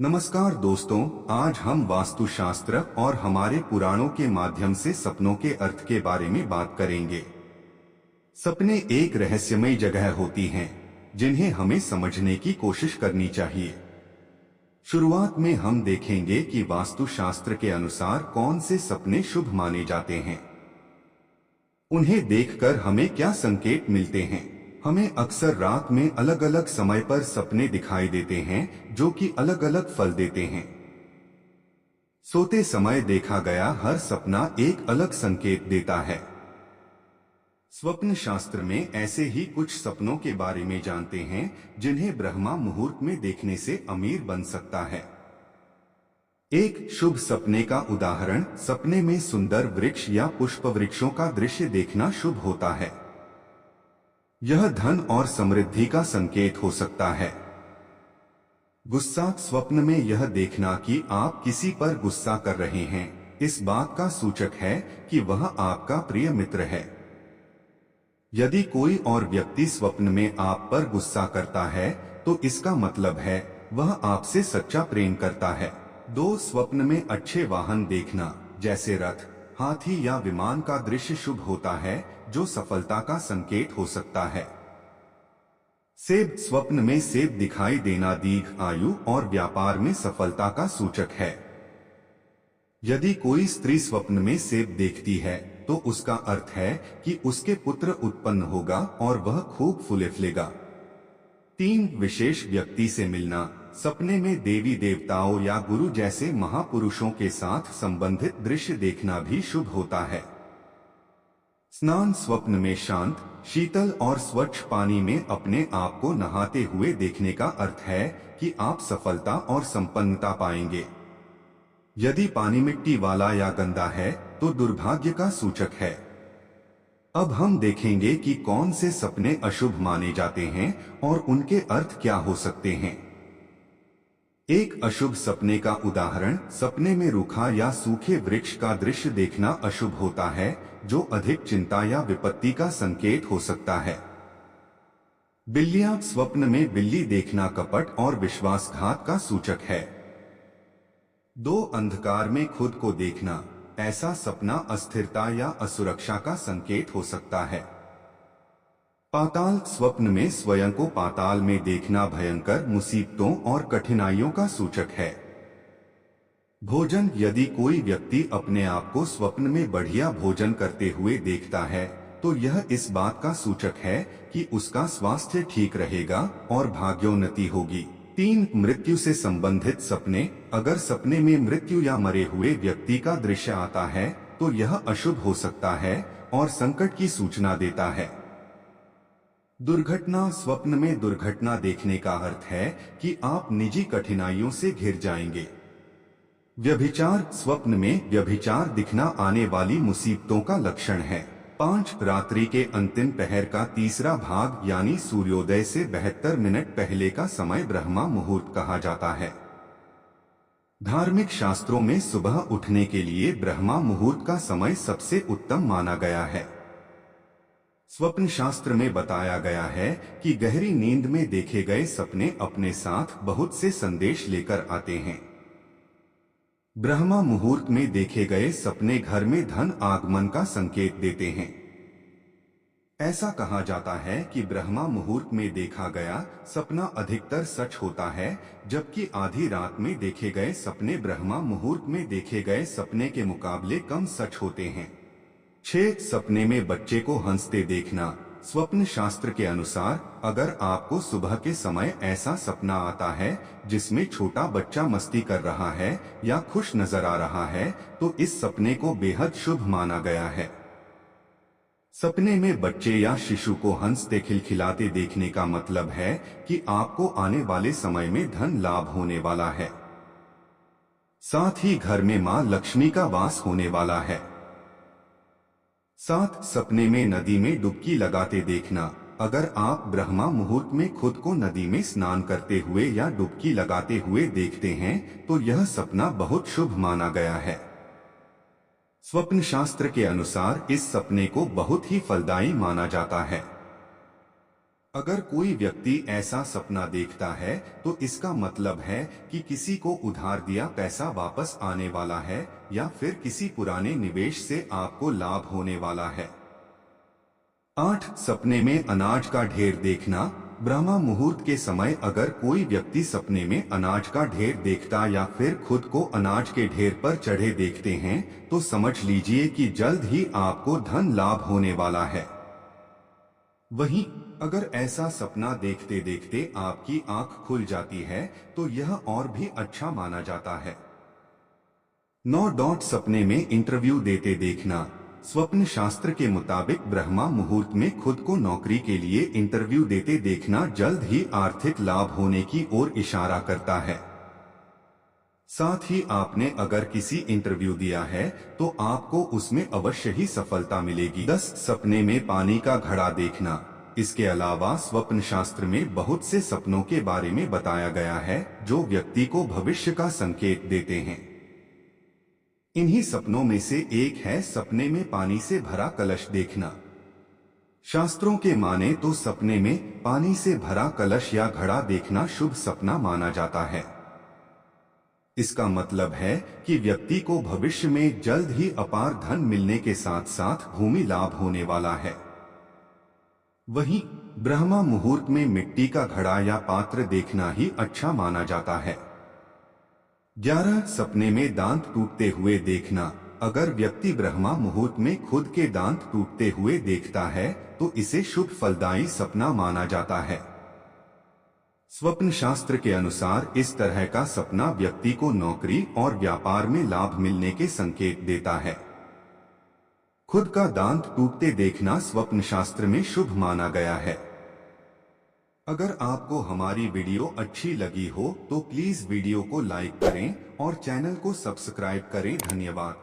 नमस्कार दोस्तों, आज हम वास्तुशास्त्र और हमारे पुराणों के माध्यम से सपनों के अर्थ के बारे में बात करेंगे। सपने एक रहस्यमय जगह होती हैं, जिन्हें हमें समझने की कोशिश करनी चाहिए। शुरुआत में हम देखेंगे कि वास्तुशास्त्र के अनुसार कौन से सपने शुभ माने जाते हैं। उन्हें देखकर हमें क्या संकेत मिलते हैं। हमें अक्सर रात में अलग अलग समय पर सपने दिखाई देते हैं, जो कि अलग अलग फल देते हैं। सोते समय देखा गया हर सपना एक अलग संकेत देता है। स्वप्न शास्त्र में ऐसे ही कुछ सपनों के बारे में जानते हैं, जिन्हें ब्रह्मा मुहूर्त में देखने से अमीर बन सकता है। एक शुभ सपने का उदाहरण, सपने में सुंदर वृक्ष या पुष्प वृक्षों का दृश्य देखना शुभ होता है। यह धन और समृद्धि का संकेत हो सकता है। गुस्सा, स्वप्न में यह देखना कि आप किसी पर गुस्सा कर रहे हैं, इस बात का सूचक है कि वह आपका प्रिय मित्र है। यदि कोई और व्यक्ति स्वप्न में आप पर गुस्सा करता है, तो इसका मतलब है वह आपसे सच्चा प्रेम करता है। दो, स्वप्न में अच्छे वाहन देखना, जैसे रथ, हाथी या विमान का दृश्य शुभ होता है, जो सफलता का संकेत हो सकता है। सेब, स्वप्न में सेब दिखाई देना दीर्घ आयु और व्यापार में सफलता का सूचक है। यदि कोई स्त्री स्वप्न में सेब देखती है, तो उसका अर्थ है कि उसके पुत्र उत्पन्न होगा और वह खूब फूले फलेगा। 3, विशेष व्यक्ति से मिलना, सपने में देवी देवताओं या गुरु जैसे महापुरुषों के साथ संबंधित दृश्य देखना भी शुभ होता है। स्नान, स्वप्न में शांत, शीतल और स्वच्छ पानी में अपने आप को नहाते हुए देखने का अर्थ है कि आप सफलता और संपन्नता पाएंगे। यदि पानी मिट्टी वाला या गंदा है, तो दुर्भाग्य का सूचक है। अब हम देखेंगे कि कौन से सपने अशुभ माने जाते हैं और उनके अर्थ क्या हो सकते हैं। एक अशुभ सपने का उदाहरण, सपने में रूखा या सूखे वृक्ष का दृश्य देखना अशुभ होता है, जो अधिक चिंता या विपत्ति का संकेत हो सकता है। बिल्लियां, स्वप्न में बिल्ली देखना कपट और विश्वासघात का सूचक है। 2, अंधकार में खुद को देखना, ऐसा सपना अस्थिरता या असुरक्षा का संकेत हो सकता है। पाताल, स्वप्न में स्वयं को पाताल में देखना भयंकर मुसीबतों और कठिनाइयों का सूचक है। भोजन, यदि कोई व्यक्ति अपने आप को स्वप्न में बढ़िया भोजन करते हुए देखता है, तो यह इस बात का सूचक है कि उसका स्वास्थ्य ठीक रहेगा और भाग्योन्नति होगी। 3, मृत्यु से संबंधित सपने, अगर सपने में मृत्यु या मरे हुए व्यक्ति का दृश्य आता है, तो यह अशुभ हो सकता है और संकट की सूचना देता है। दुर्घटना, स्वप्न में दुर्घटना देखने का अर्थ है कि आप निजी कठिनाइयों से घिर जाएंगे। व्यभिचार, स्वप्न में व्यभिचार दिखना आने वाली मुसीबतों का लक्षण है। 5, रात्रि के अंतिम पहर का तीसरा भाग यानी सूर्योदय से 72 मिनट पहले का समय ब्रह्मा मुहूर्त कहा जाता है। धार्मिक शास्त्रों में सुबह उठने के लिए ब्रह्मा मुहूर्त का समय सबसे उत्तम माना गया है। स्वप्न शास्त्र में बताया गया है कि गहरी नींद में देखे गए सपने अपने साथ बहुत से संदेश लेकर आते हैं। ब्रह्मा मुहूर्त में देखे गए सपने घर में धन आगमन का संकेत देते हैं। ऐसा कहा जाता है कि ब्रह्मा मुहूर्त में देखा गया सपना अधिकतर सच होता है, जबकि आधी रात में देखे गए सपने ब्रह्मा मुहूर्त में देखे गए सपने के मुकाबले कम सच होते हैं। 6, सपने में बच्चे को हंसते देखना, स्वप्न शास्त्र के अनुसार अगर आपको सुबह के समय ऐसा सपना आता है जिसमें छोटा बच्चा मस्ती कर रहा है या खुश नजर आ रहा है, तो इस सपने को बेहद शुभ माना गया है। सपने में बच्चे या शिशु को हंसते खिलखिलाते देखने का मतलब है कि आपको आने वाले समय में धन लाभ होने वाला है। साथ ही घर में मां लक्ष्मी का वास होने वाला है। 7, सपने में नदी में डुबकी लगाते देखना, अगर आप ब्रह्मा मुहूर्त में खुद को नदी में स्नान करते हुए या डुबकी लगाते हुए देखते हैं, तो यह सपना बहुत शुभ माना गया है। स्वप्न शास्त्र के अनुसार इस सपने को बहुत ही फलदायी माना जाता है। अगर कोई व्यक्ति ऐसा सपना देखता है तो इसका मतलब है कि किसी को उधार दिया पैसा वापस आने वाला है या फिर किसी पुराने निवेश से आपको लाभ होने वाला है। 8 सपने में अनाज का ढेर देखना। ब्रह्मा मुहूर्त के समय अगर कोई व्यक्ति सपने में अनाज का ढेर देखता या फिर खुद को अनाज के ढेर पर चढ़े देखते हैं तो समझ लीजिए कि जल्द ही आपको धन लाभ होने वाला है। वहीं अगर ऐसा सपना देखते देखते आपकी आंख खुल जाती है तो यह और भी अच्छा माना जाता है। 9 सपने में इंटरव्यू देते देखना। स्वप्न शास्त्र के मुताबिक ब्रह्मा मुहूर्त में खुद को नौकरी के लिए इंटरव्यू देते देखना जल्द ही आर्थिक लाभ होने की ओर इशारा करता है। साथ ही आपने अगर किसी इंटरव्यू दिया है तो आपको उसमें अवश्य ही सफलता मिलेगी। 10 सपने में पानी का घड़ा देखना। इसके अलावा स्वप्न शास्त्र में बहुत से सपनों के बारे में बताया गया है जो व्यक्ति को भविष्य का संकेत देते हैं। इन्हीं सपनों में से एक है सपने में पानी से भरा कलश देखना। शास्त्रों के माने तो सपने में पानी से भरा कलश या घड़ा देखना शुभ सपना माना जाता है। इसका मतलब है कि व्यक्ति को भविष्य में जल्द ही अपार धन मिलने के साथ साथ भूमि लाभ होने वाला है। वहीं ब्रह्मा मुहूर्त में मिट्टी का घड़ा या पात्र देखना ही अच्छा माना जाता है। 11 सपने में दांत टूटते हुए देखना। अगर व्यक्ति ब्रह्मा मुहूर्त में खुद के दांत टूटते हुए देखता है तो इसे शुभ फलदायी सपना माना जाता है। स्वप्न शास्त्र के अनुसार इस तरह का सपना व्यक्ति को नौकरी और व्यापार में लाभ मिलने के संकेत देता है। खुद का दांत टूटते देखना स्वप्न शास्त्र में शुभ माना गया है। अगर आपको हमारी वीडियो अच्छी लगी हो तो प्लीज वीडियो को लाइक करें और चैनल को सब्सक्राइब करें। धन्यवाद।